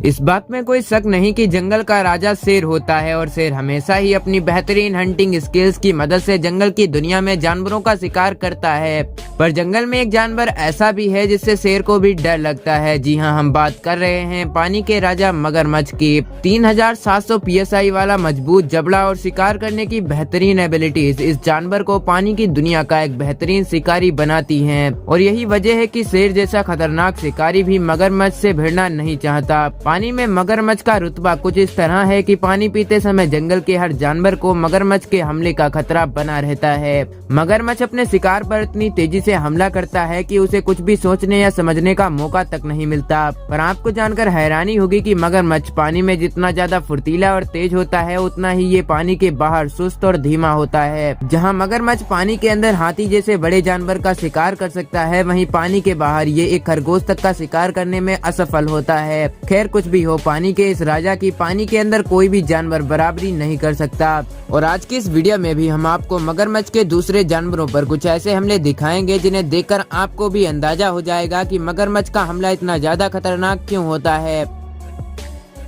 इस बात में कोई शक नहीं कि जंगल का राजा शेर होता है और शेर हमेशा ही अपनी बेहतरीन हंटिंग स्किल्स की मदद से जंगल की दुनिया में जानवरों का शिकार करता है। पर जंगल में एक जानवर ऐसा भी है जिससे शेर को भी डर लगता है। जी हाँ, हम बात कर रहे हैं पानी के राजा मगरमच्छ की। 3700 PSI वाला मजबूत जबड़ा और शिकार करने की बेहतरीन एबिलिटीज इस जानवर को पानी की दुनिया का एक बेहतरीन शिकारी बनाती हैं। और यही वजह है कि शेर जैसा खतरनाक शिकारी भी मगरमच्छ से भिड़ना नहीं चाहता। पानी में मगरमच्छ का रुतबा कुछ इस तरह है कि पानी पीते समय जंगल के हर जानवर को मगरमच्छ के हमले का खतरा बना रहता है। मगरमच्छ अपने शिकार पर इतनी तेजी से हमला करता है कि उसे कुछ भी सोचने या समझने का मौका तक नहीं मिलता। पर आपको जानकर हैरानी होगी कि मगरमच्छ पानी में जितना ज्यादा फुर्तीला और तेज होता है उतना ही ये पानी के बाहर सुस्त और धीमा होता है। जहाँ मगरमच्छ पानी के अंदर हाथी जैसे बड़े जानवर का शिकार कर सकता है, वहीं पानी के बाहर ये एक खरगोश तक का शिकार करने में असफल होता है। खैर कुछ भी हो, पानी के इस राजा की पानी के अंदर कोई भी जानवर बराबरी नहीं कर सकता। और आज की इस वीडियो में भी हम आपको मगरमच्छ के दूसरे जानवरों पर कुछ ऐसे हमले दिखाएंगे जिन्हें देखकर आपको भी अंदाजा हो जाएगा कि मगरमच्छ का हमला इतना ज्यादा खतरनाक क्यों होता है।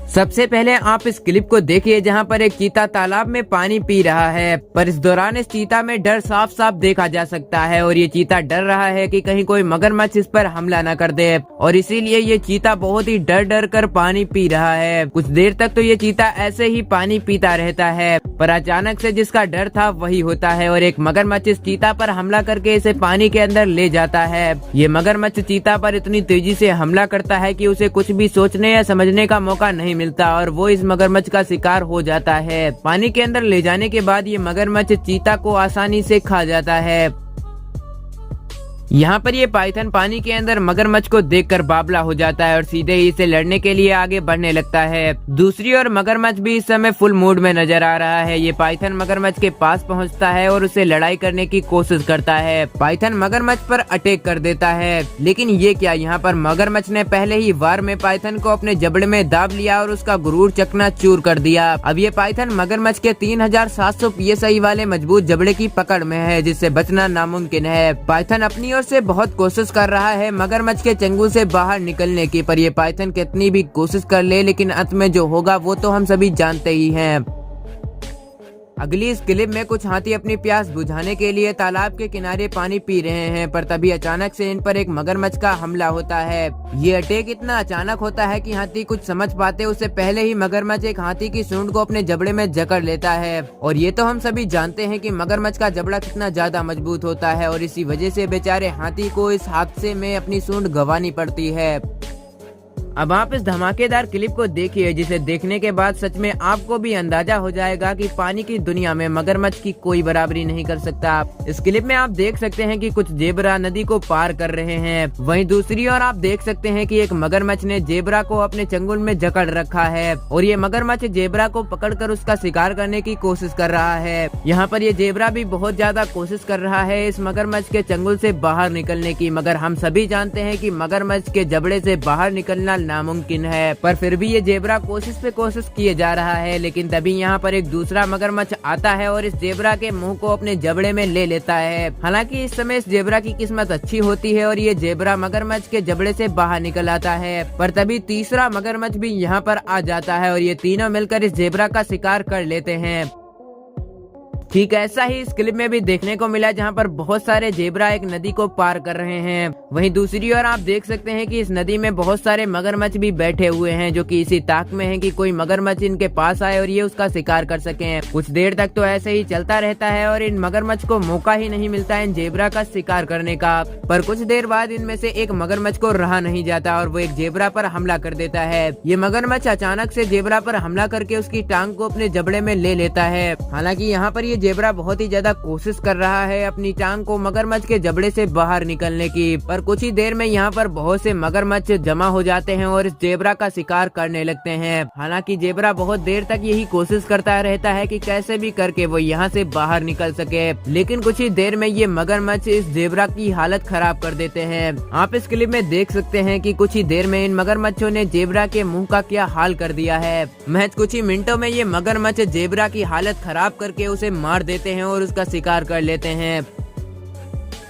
सबसे पहले आप इस क्लिप को देखिए जहां पर एक चीता तालाब में पानी पी रहा है। पर इस दौरान इस चीता में डर साफ साफ देखा जा सकता है और ये चीता डर रहा है कि कहीं कोई मगरमच्छ इस पर हमला न कर दे, और इसीलिए ये चीता बहुत ही डर डर कर पानी पी रहा है। कुछ देर तक तो ये चीता ऐसे ही पानी पीता रहता है, पर अचानक से जिसका डर था वही होता है और एक मगरमच्छ इस चीता पर हमला करके इसे पानी के अंदर ले जाता है। ये मगरमच्छ चीता पर इतनी तेजी से हमला करता है कि उसे कुछ भी सोचने या समझने का मौका नहीं मिलता और वो इस मगरमच्छ का शिकार हो जाता है। पानी के अंदर ले जाने के बाद ये मगरमच्छ चीता को आसानी से खा जाता है। यहाँ पर ये पाइथन पानी के अंदर मगरमच्छ को देखकर बावला हो जाता है और सीधे ही इसे लड़ने के लिए आगे बढ़ने लगता है। दूसरी ओर मगरमच्छ भी इस समय फुल मूड में नजर आ रहा है। ये पाइथन मगरमच्छ के पास पहुँचता है और उसे लड़ाई करने की कोशिश करता है। पाइथन मगरमच्छ पर अटैक कर देता है, लेकिन ये क्या, यहाँ पर मगरमच्छ ने पहले ही वार में पाइथन को अपने जबड़े में दाब लिया और उसका गुरूर चकनाचूर कर दिया। अब ये पाइथन मगरमच्छ के 3700 PSI वाले मजबूत जबड़े की पकड़ में है, जिससे बचना नामुमकिन है। पाइथन अपनी ओर से बहुत कोशिश कर रहा है मगरमच्छ के चंगुल से बाहर निकलने की, पर ये पाइथन कितनी भी कोशिश कर ले लेकिन अंत में जो होगा वो तो हम सभी जानते ही हैं। अगली इस क्लिप में कुछ हाथी अपनी प्यास बुझाने के लिए तालाब के किनारे पानी पी रहे हैं, पर तभी अचानक से इन पर एक मगरमच्छ का हमला होता है। ये अटैक इतना अचानक होता है कि हाथी कुछ समझ पाते उससे पहले ही मगरमच्छ एक हाथी की सूंड को अपने जबड़े में जकड़ लेता है। और ये तो हम सभी जानते हैं कि मगरमच्छ का जबड़ा कितना ज्यादा मजबूत होता है और इसी वजह से बेचारे हाथी को इस हादसे में अपनी सूंड गंवानी पड़ती है। अब आप इस धमाकेदार क्लिप को देखिए, जिसे देखने के बाद सच में आपको भी अंदाजा हो जाएगा कि पानी की दुनिया में मगरमच्छ की कोई बराबरी नहीं कर सकता। इस क्लिप में आप देख सकते हैं कि कुछ जेबरा नदी को पार कर रहे हैं, वहीं दूसरी ओर आप देख सकते हैं कि एक मगरमच्छ ने जेबरा को अपने चंगुल में जकड़ रखा है और ये मगरमच्छ जेबरा को पकड़कर उसका शिकार करने की कोशिश कर रहा है। यहाँ पर ये जेबरा भी बहुत ज्यादा कोशिश कर रहा है इस मगरमच्छ के चंगुल से बाहर निकलने की, मगर हम सभी जानते हैं कि मगरमच्छ के जबड़े से बाहर निकलना नामुमकिन है। पर फिर भी ये जेबरा कोशिश पे कोशिश किए जा रहा है। लेकिन तभी यहाँ पर एक दूसरा मगरमच्छ आता है और इस जेबरा के मुंह को अपने जबड़े में ले लेता है। हालांकि इस समय इस जेबरा की किस्मत अच्छी होती है और ये जेबरा मगरमच्छ के जबड़े से बाहर निकल आता है। पर तभी तीसरा मगरमच्छ भी यहाँ पर आ जाता है और ये तीनों मिलकर इस जेबरा का शिकार कर लेते हैं। ठीक ऐसा ही इस क्लिप में भी देखने को मिला, जहां पर बहुत सारे जेबरा एक नदी को पार कर रहे हैं। वहीं दूसरी ओर आप देख सकते हैं कि इस नदी में बहुत सारे मगरमच्छ भी बैठे हुए हैं, जो कि इसी ताक में हैं कि कोई मगरमच्छ इनके पास आए और ये उसका शिकार कर सकें। कुछ देर तक तो ऐसे ही चलता रहता है और इन मगरमच्छ को मौका ही नहीं मिलता इन जेबरा का शिकार करने का। पर कुछ देर बाद इनमें से एक मगरमच्छ को रहा नहीं जाता और वो एक जेबरा पर हमला कर देता है। ये मगरमच्छ अचानक से जेबरा पर हमला करके उसकी टांग को अपने जबड़े में ले लेता है। हालांकि यहाँ पर ये जेबरा बहुत ही ज्यादा कोशिश कर रहा है अपनी टांग को मगरमच्छ के जबड़े से बाहर निकलने की, पर कुछ ही देर में यहाँ पर बहुत से मगरमच्छ जमा हो जाते हैं और इस जेबरा का शिकार करने लगते हैं। हालांकि जेबरा बहुत देर तक यही कोशिश करता रहता है कि कैसे भी करके वो यहाँ से बाहर निकल सके, लेकिन कुछ ही देर में ये मगरमच्छ इस जेबरा की हालत खराब कर देते हैं। आप इस क्लिप में देख सकते हैं कि कुछ ही देर में इन मगरमच्छों ने जेबरा के मुंह का क्या हाल कर दिया है। महज कुछ ही मिनटों में ये मगरमच्छ जेबरा की हालत खराब करके उसे मार देते हैं और उसका शिकार कर लेते हैं।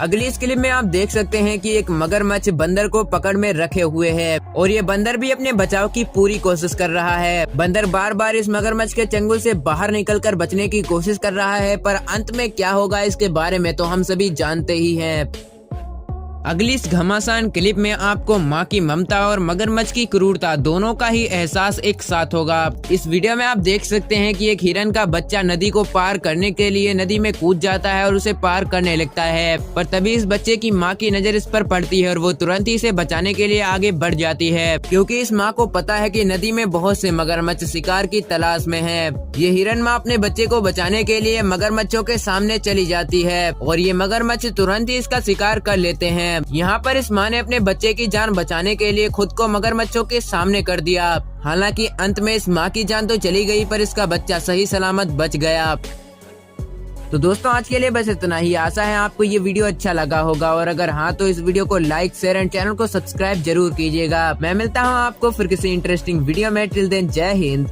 अगली इस क्लिप में आप देख सकते हैं कि एक मगरमच्छ बंदर को पकड़ में रखे हुए है। और ये बंदर भी अपने बचाव की पूरी कोशिश कर रहा है। बंदर बार बार इस मगरमच्छ के चंगुल से बाहर निकलकर बचने की कोशिश कर रहा है, पर अंत में क्या होगा इसके बारे में तो हम सभी जानते ही हैं। अगली इस घमासान क्लिप में आपको माँ की ममता और मगरमच्छ की क्रूरता दोनों का ही एहसास एक साथ होगा। इस वीडियो में आप देख सकते हैं कि एक हिरन का बच्चा नदी को पार करने के लिए नदी में कूद जाता है और उसे पार करने लगता है, पर तभी इस बच्चे की माँ की नजर इस पर पड़ती है और वो तुरंत ही इसे बचाने के लिए आगे बढ़ जाती है, क्योंकि इस माँ को पता है कि नदी में बहुत से मगरमच्छ शिकार की तलाश में है। ये हिरन माँ अपने बच्चे को बचाने के लिए मगरमच्छों के सामने चली जाती है और ये मगरमच्छ तुरंत ही इसका शिकार कर लेते हैं। यहाँ पर इस माँ ने अपने बच्चे की जान बचाने के लिए खुद को मगरमच्छों के सामने कर दिया। हालांकि अंत में इस माँ की जान तो चली गई, पर इसका बच्चा सही सलामत बच गया। तो दोस्तों आज के लिए बस इतना ही। आशा है आपको ये वीडियो अच्छा लगा होगा, और अगर हाँ तो इस वीडियो को लाइक, शेयर एंड चैनल को सब्सक्राइब जरूर कीजिएगा। मैं मिलता हूँ आपको फिर किसी इंटरेस्टिंग वीडियो में। टिल देन जय हिंद।